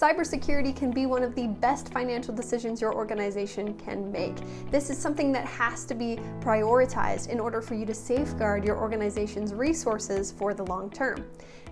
Cybersecurity can be one of the best financial decisions your organization can make. This is something that has to be prioritized in order for you to safeguard your organization's resources for the long term.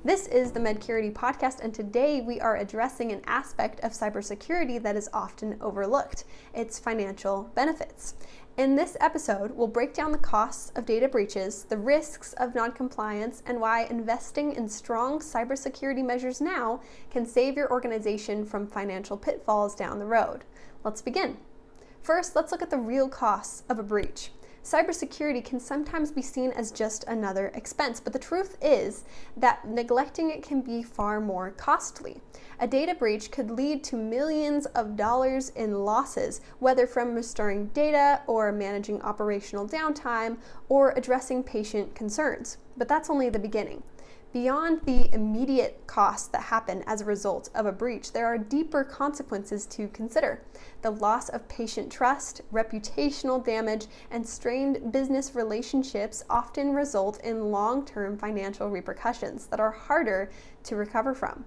This is the Medcurity podcast, and today we are addressing an aspect of cybersecurity that is often overlooked: its financial benefits. In this episode, we'll break down the costs of data breaches, the risks of non-compliance, and why investing in strong cybersecurity measures now can save your organization from financial pitfalls down the road. Let's begin. First, let's look at the real costs of a breach. Cybersecurity can sometimes be seen as just another expense, but the truth is that neglecting it can be far more costly. A data breach could lead to millions of dollars in losses, whether from restoring data or managing operational downtime or addressing patient concerns. But that's only the beginning. Beyond the immediate costs that happen as a result of a breach, there are deeper consequences to consider. The loss of patient trust, reputational damage, and strained business relationships often result in long-term financial repercussions that are harder to recover from.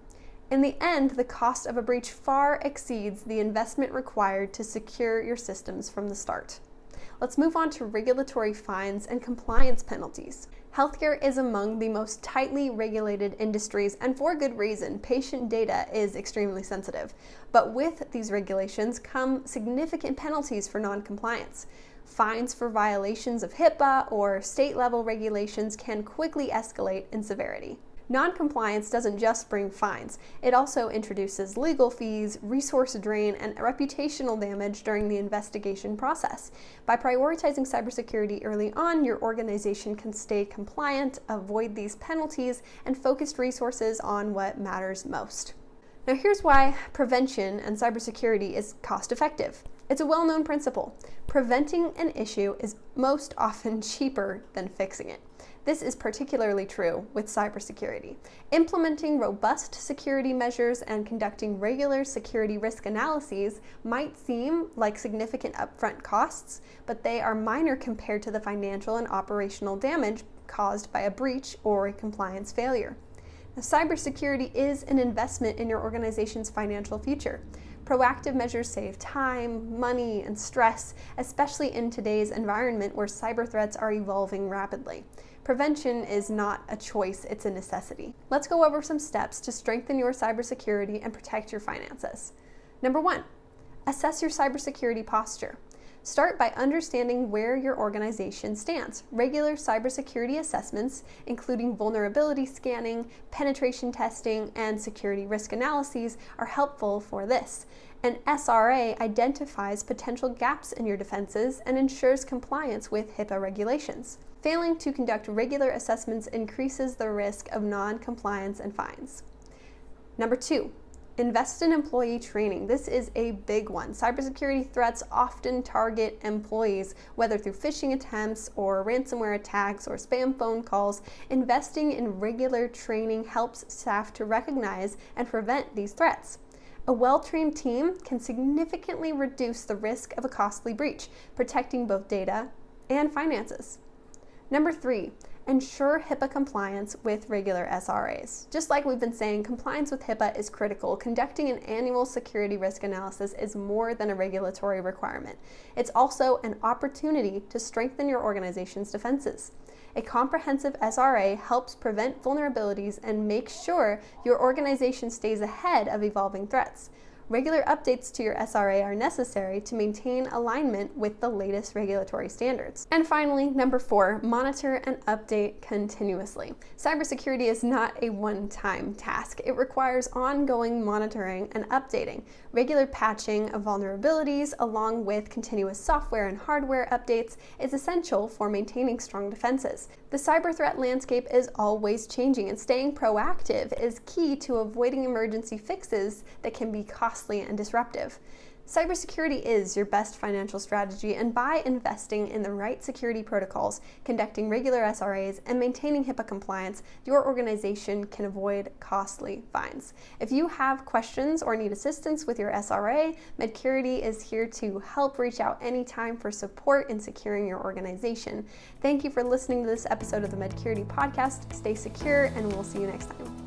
In the end, the cost of a breach far exceeds the investment required to secure your systems from the start. Let's move on to regulatory fines and compliance penalties. Healthcare is among the most tightly regulated industries, and for good reason. Patient data is extremely sensitive. But with these regulations come significant penalties for non-compliance. Fines for violations of HIPAA or state-level regulations can quickly escalate in severity. Non-compliance doesn't just bring fines. It also introduces legal fees, resource drain, and reputational damage during the investigation process. By prioritizing cybersecurity early on, your organization can stay compliant, avoid these penalties, and focus resources on what matters most. Now, here's why prevention and cybersecurity is cost-effective. It's a well-known principle. Preventing an issue is most often cheaper than fixing it. This is particularly true with cybersecurity. Implementing robust security measures and conducting regular security risk analyses might seem like significant upfront costs, but they are minor compared to the financial and operational damage caused by a breach or a compliance failure. Now, cybersecurity is an investment in your organization's financial future. Proactive measures save time, money, and stress, especially in today's environment where cyber threats are evolving rapidly. Prevention is not a choice, it's a necessity. Let's go over some steps to strengthen your cybersecurity and protect your finances. Number 1, assess your cybersecurity posture. Start by understanding where your organization stands. Regular cybersecurity assessments, including vulnerability scanning, penetration testing, and security risk analyses, are helpful for this. An SRA identifies potential gaps in your defenses and ensures compliance with HIPAA regulations. Failing to conduct regular assessments increases the risk of non-compliance and fines. Number 2, invest in employee training. This is a big one. Cybersecurity threats often target employees, whether through phishing attempts or ransomware attacks or spam phone calls. Investing in regular training helps staff to recognize and prevent these threats. A well-trained team can significantly reduce the risk of a costly breach, protecting both data and finances. Number 3, ensure HIPAA compliance with regular SRAs. Just like we've been saying, compliance with HIPAA is critical. Conducting an annual security risk analysis is more than a regulatory requirement. It's also an opportunity to strengthen your organization's defenses. A comprehensive SRA helps prevent vulnerabilities and makes sure your organization stays ahead of evolving threats. Regular updates to your SRA are necessary to maintain alignment with the latest regulatory standards. And finally, number 4, monitor and update continuously. Cybersecurity is not a one-time task. It requires ongoing monitoring and updating. Regular patching of vulnerabilities, along with continuous software and hardware updates, is essential for maintaining strong defenses. The cyber threat landscape is always changing, and staying proactive is key to avoiding emergency fixes that can be costly and disruptive. Cybersecurity is your best financial strategy, and by investing in the right security protocols, conducting regular SRAs, and maintaining HIPAA compliance, your organization can avoid costly fines. If you have questions or need assistance with your SRA, Medcurity is here to help. Reach out anytime for support in securing your organization. Thank you for listening to this episode of the Medcurity podcast. Stay secure, and we'll see you next time.